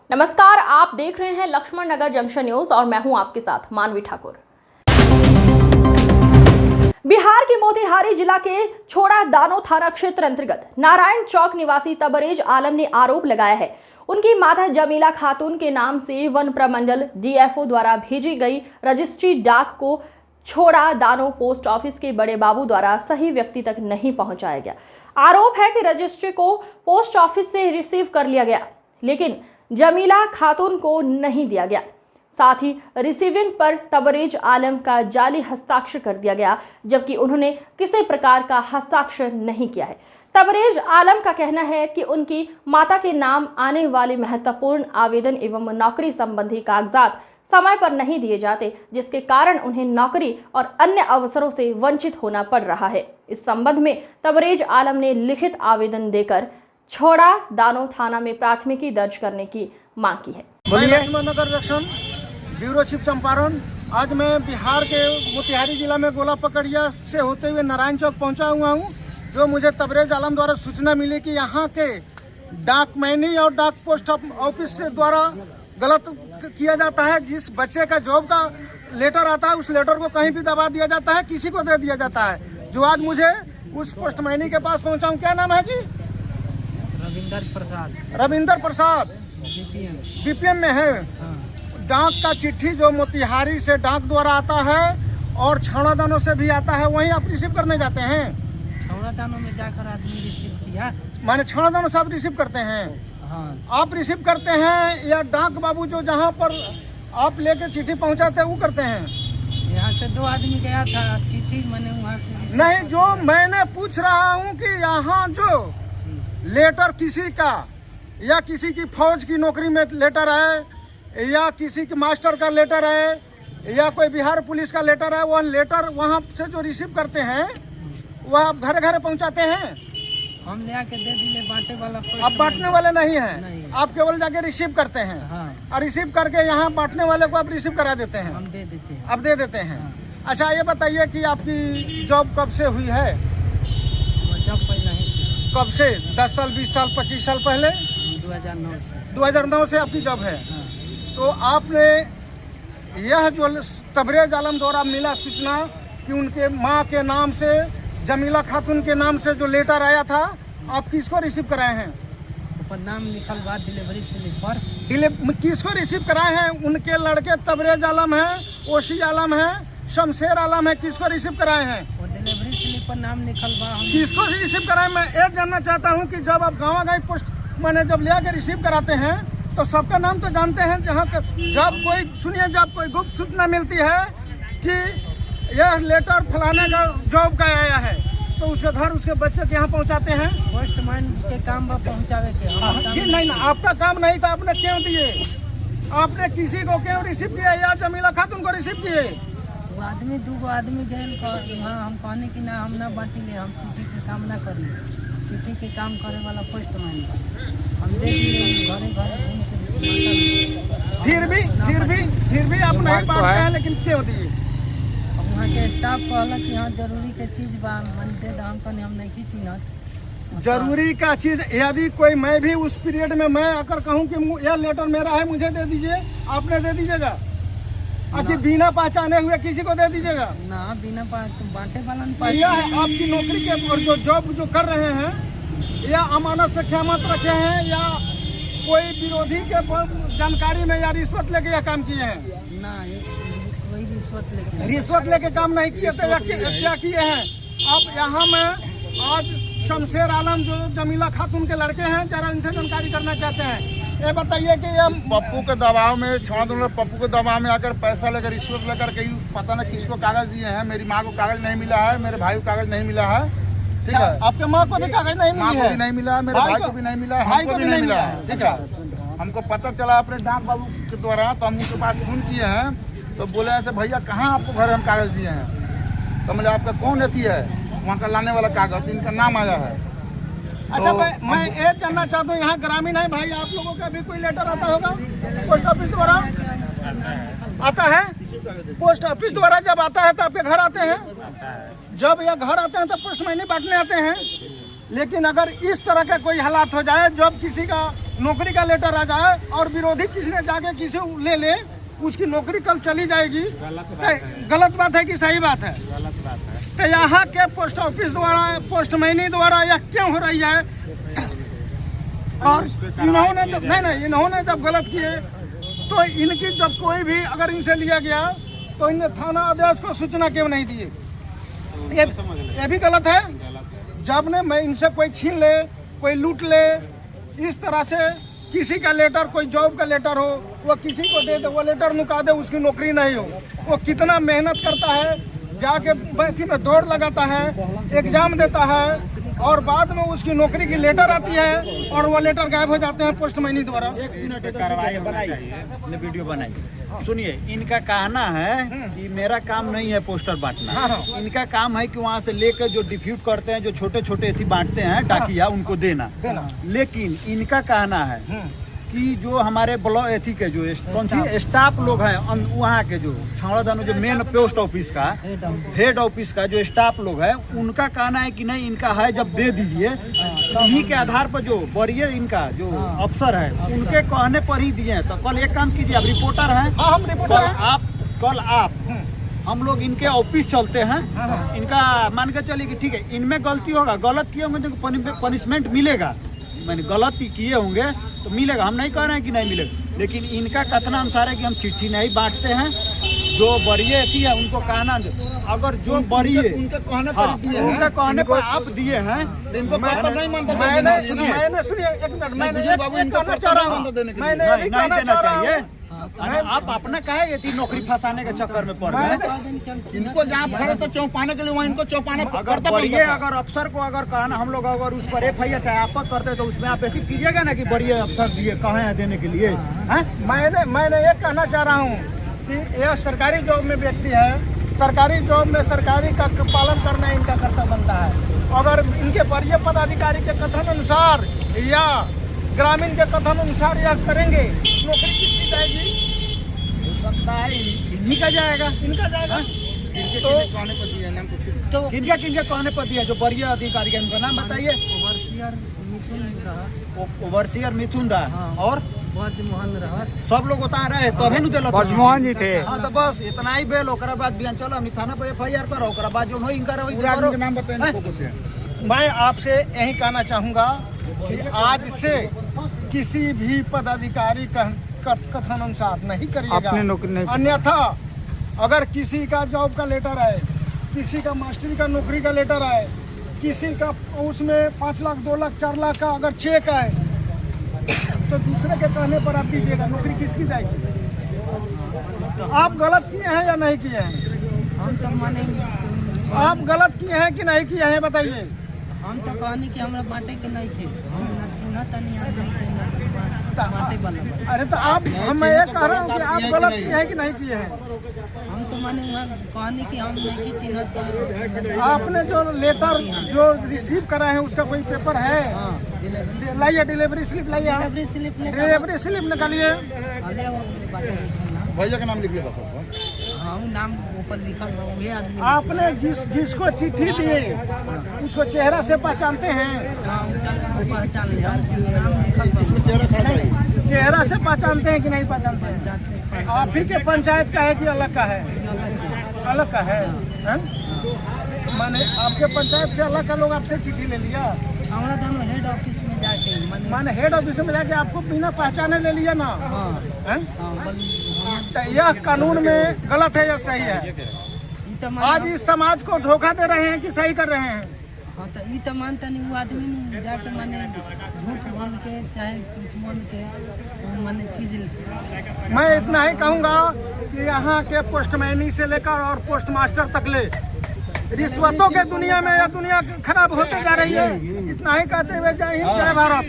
नमस्कार, आप देख रहे हैं लक्ष्मण नगर जंक्शन न्यूज और मैं हूं आपके साथ मानवी ठाकुर। बिहार के मोतिहारी जिला के छोड़ा दानो थाना क्षेत्र अंतर्गत नारायण चौक निवासी तबरेज आलम ने आरोप लगाया है उनकी माता जमीला खातून के नाम से वन प्रमंडल डीएफओ द्वारा भेजी गई रजिस्ट्री डाक को छोड़ा दानो पोस्ट ऑफिस के बड़े बाबू द्वारा सही व्यक्ति तक नहीं पहुंचाया गया। आरोप है कि रजिस्ट्री को पोस्ट ऑफिस से रिसीव कर लिया गया लेकिन जमीला खातून को नहीं दिया गया। साथ ही रिसीविंग पर तबरेज आलम का जाली हस्ताक्षर कर दिया गया जबकि उन्होंने किसी प्रकार का हस्ताक्षर नहीं किया है। तबरेज आलम का कहना है कि उनकी माता के नाम आने वाले महत्वपूर्ण आवेदन एवं नौकरी संबंधी कागजात समय पर नहीं दिए जाते, जिसके कारण उन्हें नौकरी और अन्य अवसरों से वंचित होना पड़ रहा है। इस संबंध में तबरेज आलम ने लिखित आवेदन देकर छोड़ा दानो थाना में प्राथमिकी दर्ज करने की मांग की है। लक्ष्मण नगर जंक्शन ब्यूरो चीफ चंपारण। आज मैं बिहार के मोतिहारी जिला में गोला पकड़िया से होते हुए नारायण चौक पहुंचा हुआ हूं, जो मुझे तबरेज आलम द्वारा सूचना मिली कि यहाँ के डाक मैनी और डाक पोस्ट ऑफिस से द्वारा गलत किया जाता है। जिस बच्चे का जॉब का लेटर आता है उस लेटर को कहीं भी दबा दिया जाता है, किसी को दे दिया जाता है। जो आज मुझे उस पोस्ट मैनी के पास पहुंचा हूँ, क्या नाम है जी? रविंदर प्रसाद बीपीएम में है। डाक का चिट्ठी जो मोतिहारी से डाक द्वारा आता है और छावड़ादानों से भी आता है, वहीं आप रिसीव करने जाते हैं। छावड़ादानों में जाकर आदमी रिसीव किया, माने छावड़ादानों से आप रिसीव करते हैं। हाँ। आप रिसीव करते हैं या डाक बाबू जो जहाँ पर आप लेके चिट्ठी पहुँचाते हैं वो करते हैं? यहाँ से 2 आदमी गया था, चिट्ठी मैंने वहाँ से नहीं, जो मैंने पूछ रहा हूँ कि यहाँ जो लेटर किसी का या किसी की फौज की नौकरी में लेटर है या किसी के मास्टर का लेटर है या कोई बिहार पुलिस का लेटर है, वह लेटर वहाँ से जो रिसीव करते हैं वह आप घर घर पहुँचाते हैं? हम ले आके दे दिए बांटे वाला। आप बांटने वाले नहीं हैं, नहीं। आप केवल जाके रिसीव करते हैं। हाँ। और रिसीव करके यहाँ बांटने वाले को आप रिसीव करा देते हैं? हम दे देते हैं। आप दे देते हैं। हाँ। अच्छा, ये बताइए कि आपकी जॉब कब से हुई है? जब पहले ही कब से? 10 साल, 20 साल, 25 साल पहले? 2009 से। 2009 से आपकी जॉब है। हाँ। तो आपने यह जो तबरेज आलम द्वारा मिला सूचना कि उनके माँ के नाम से जमीला खातून के नाम से जो लेटर आया था, आप किसको रिसीव कराए हैं? ऊपर नाम लिखल बाद डिलीवरी स्लिप पर। किसको रिसीव कराए हैं? उनके लड़के तबरेज आलम है, ओशी आलम है, शमशेर आलम है, किसको रिसीव कराए हैं? वो डिलीवरी स्लिप पर नाम लिखल बा। किसको रिसीव कराए? मैं ये जानना चाहता हूँ कि जब आप गाँव पोस्ट मैंने जब ले आके रिसीव कराते हैं तो सबका नाम तो जानते हैं। जहाँ जब कोई सुनिए, जब कोई गुप्त सूचना मिलती है कि यह लेटर फलाने का जॉब का आया है तो उसके घर उसके बच्चे के यहाँ पहुँचाते हैं। पोस्टमैन के काम पर पहुँचावे के। जी नहीं ना, आपका काम नहीं था, आपने क्यों दिए? आपने किसी को क्यों रिसीव किया या जमीला खातून को रिसीव किए? वो आदमी 2 आदमी गए, हाँ हम कहने की ना हम ना बांटी ले, हम चिट्ठी के काम ना करी। चिट्ठी के काम करे वाला पोस्टमैन हम दे दिए, घरे घरे घूम के। फिर भी आप नहीं बांटते हैं, लेकिन क्यों दिए? अब वहाँ के स्टाफ कहला कि हाँ जरूरी के चीज़ बा, मन दे दो। हम कहने हम नहीं की चिन्हत जरूरी का चीज। यदि कोई मैं भी उस पीरियड में मैं आकर कहूँ कि यह लेटर मेरा है, मुझे दे दीजिए, आपने दे दीजिएगा? आखिर बिना पहचाने हुए किसी को दे दीजिएगा? ना, बिना बांटे वाला यह है आपकी नौकरी के और जो जॉब जो कर रहे हैं या अमानत से ख्यामत रखे हैं या कोई विरोधी के जानकारी में या रिश्वत लेके यह काम किए हैं? ना, कोई रिश्वत लेके काम नहीं किए थे या क्या किए हैं? आप यहाँ में आज शमशेर आलम जो जमीला खातून के लड़के हैं, जरा इनसे जानकारी करना चाहते हैं। ये बताइए कि ये पप्पू के दबाव में पप्पू के दबाव में आकर पैसा लेकर रिश्वत लेकर कहीं पता नहीं किसको कागज दिए हैं। मेरी माँ को कागज नहीं मिला है, मेरे भाई को कागज नहीं मिला है। ठीक है, आपके माँ को भी कागज नहीं माँ मिली को है? भी नहीं मिला है, मेरे भाई को भी नहीं मिला है, हमको भी नहीं मिला है। ठीक है, हमको पता चला अपने डाक बाबू के द्वारा, तो हम उनके पास फोन किए हैं तो बोले ऐसे भैया कहाँ आपको घर हम कागज दिए हैं? तो मतलब आपका कौन अथी है वहाँ का लाने वाला कागज, इनका नाम आया है। अच्छा, मैं ये जानना चाहता हूँ, यहाँ ग्रामीण है भाई, आप लोगों का भी कोई लेटर आता होगा पोस्ट ऑफिस द्वारा? आता है? पोस्ट ऑफिस द्वारा जब आता है तो आपके घर आते हैं? जब यह घर आते हैं तो पोस्ट महीने बांटने आते हैं। लेकिन अगर इस तरह का कोई हालात हो जाए, जब किसी का नौकरी का लेटर आ जाए और विरोधी किसी ने जाके किसी ले ले, उसकी नौकरी कल चली जाएगी। गलत बात है कि सही बात है? गलत बात है। तो यहाँ के पोस्ट ऑफिस द्वारा, पोस्टमैनी द्वारा यह क्यों हो रही है? और इन्होंने जब इन्होंने जब गलत किए तो इनकी जब कोई भी अगर इनसे लिया गया तो इन्हें थाना आदेश को सूचना क्यों नहीं दिए? ये भी गलत है। जब ने मैं इनसे कोई छीन ले, कोई लूट ले, इस तरह से किसी का लेटर, कोई जॉब का लेटर हो, वो किसी को दे दे, वो लेटर नुका दे, उसकी नौकरी नहीं हो। वो कितना मेहनत करता है, जाके बैठी में दौड़ लगाता है, एग्जाम देता है और बाद में उसकी नौकरी की लेटर आती है और वो लेटर गायब हो जाते हैं पोस्टमैनी द्वारा। एक मिनट बनाइए, वीडियो बनाइए। सुनिए, इनका कहना है कि मेरा काम नहीं है पोस्टर बांटना। इनका काम है कि वहाँ से लेकर जो डिफ्यूट करते हैं, जो छोटे छोटे एथी बांटते हैं डाकिया, उनको देना। लेकिन इनका कहना है कि जो हमारे ब्लॉक एथी के जो कौन सी स्टाफ लोग हैं वहाँ के, जो छावड़ा दानो जो मेन पोस्ट ऑफिस का हेड ऑफिस का जो स्टाफ लोग है, उनका कहना है कि नहीं, इनका है जब दे दीजिए। इन्हीं के आधार पर जो वरीय इनका जो अफसर है, उनके कहने पर ही दिए हैं। तो कल एक काम कीजिए, आप रिपोर्टर हैं, हम रिपोर्टर हैं, कल आप हम लोग इनके ऑफिस चलते हैं, इनका मान के चलिए कि ठीक है, इनमें गलती होगा, गलत किए होंगे तो पनिशमेंट मिलेगा। मैंने गलती किए होंगे तो मिलेगा, हम नहीं कह रहे हैं कि नहीं मिलेगा। लेकिन इनका कथन अनुसार है कि हम चिट्ठी नहीं बांटते हैं। जो वरीय थी है उनको कहना, अगर जो वरीय उनके कहने पर ही दिए हैं, उनके कहने पर आप दिए हैं, इनको बात तो नहीं मानता। मैंने सुनिए एक मिनट, मैंने बाबू इनको कहना चाह रहा हूँ, मैंने नहीं देना चाहिए। आप अपना कहे थी नौकरी फंसाने के चक्कर में पड़ गए। इनको जहाँ खड़े तो चौपाने के लिए वहाँ इनको चौपाने अगर वरीय अगर अफसर को अगर कहना, हम लोग अगर उस पर FIR चाहे आपत्ति करते तो उसमें आप ऐसी कीजिएगा ना कि वरीय अफसर दिए कहे हैं देने के लिए। मैंने ये कहना चाह रहा हूँ कि यह सरकारी जॉब में व्यक्ति है, सरकारी जॉब में सरकारी का पालन करना इनका कर्तव्य बनता है। अगर इनके वरीय पदाधिकारी के कथन अनुसार या ग्रामीण के कथन अनुसार यह करेंगे, नौकरी किसकी जाएगी? हो सकता है इन्हीं का जाएगा, इनका जाएगा। तो कहने पर दिए नाम कुछ तो किनके किनके कहने पर दिया? जो वरीय अधिकारी है उनका नाम बताइए। ओवरसीयर मिथुन दास और ब्रजमोहन रहस, सब लोग उतार रहे तभी नु दिलत ब्रजमोहन जी थे। हाँ, तो बस इतना ही बेल। ओकरा बाद बिहान चलो हम थाना पे FIR करो, ओकरा बाद जो हो इनका रहो पूरा इनके नाम बताइए, इनको कुछ है। मैं आपसे यही कहना चाहूँगा कि आज से किसी भी पदाधिकारी का कथन अनुसार नहीं करिएगा, अन्यथा अगर किसी का जॉब का लेटर आए, किसी का मास्टरी का नौकरी का लेटर आए, किसी का उसमें 5 लाख 2 लाख 4 लाख का अगर चेक आए, तो दूसरे के कहने पर आप दीजिएगा, नौकरी किसकी जाएगी? आप गलत किए हैं या नहीं किए हैं? हम तो मानेंगे। आप गलत किए हैं कि नहीं किए हैं बताइए। हम तो कहनी कि हमरा बांटे के नहीं थे, हम न चिन्ह तनी आदमी के बांटे वाला। अरे तो आप, मैं ये कह रहा हूँ कि आप गलत किए हैं कि नहीं किए हैं? हम तो माने कहनी कि हम नहीं की चिन्ह। आपने जो लेटर जो रिसीव करा है उसका कोई पेपर है? लाइए, डिलीवरी स्लिप लाइए, डिलीवरी स्लिप निकालिए। भैया का नाम लिखिए बस। हाँ, नाम ऊपर लिखल बा, वही आदमी। आपने जिसको चिट्ठी दिए उसको चेहरा से पहचानते हैं? पहचान लिया, नाम लिखल बा। चेहरा से पहचानते हैं कि नहीं पहचानते हैं? आप ही के पंचायत का है कि अलग का है? अलग का है, हैं? माने आपके पंचायत से अलग का लोग आपसे चिट्ठी ले लिया? हमरा दोनों हेड ऑफिस में जाके माने हेड ऑफिस में जाके आपको बिना पहचाने ले लिया ना? हैं? तो यह कानून में गलत है या सही है? आज इस समाज को धोखा दे रहे हैं कि सही कर रहे हैं? हाँ, तो ई तो मानता नहीं, वो आदमी जाके माने झूठ बोल के चाहे कुछ बोल के माने चीज। मैं इतना ही कहूँगा कि यहाँ के पोस्टमैनी से लेकर और पोस्ट मास्टर तक ले रिश्वतों के दुनिया में यह दुनिया खराब होते जा रही है। इतना ही कहते हुए जय हिंद, जय भारत।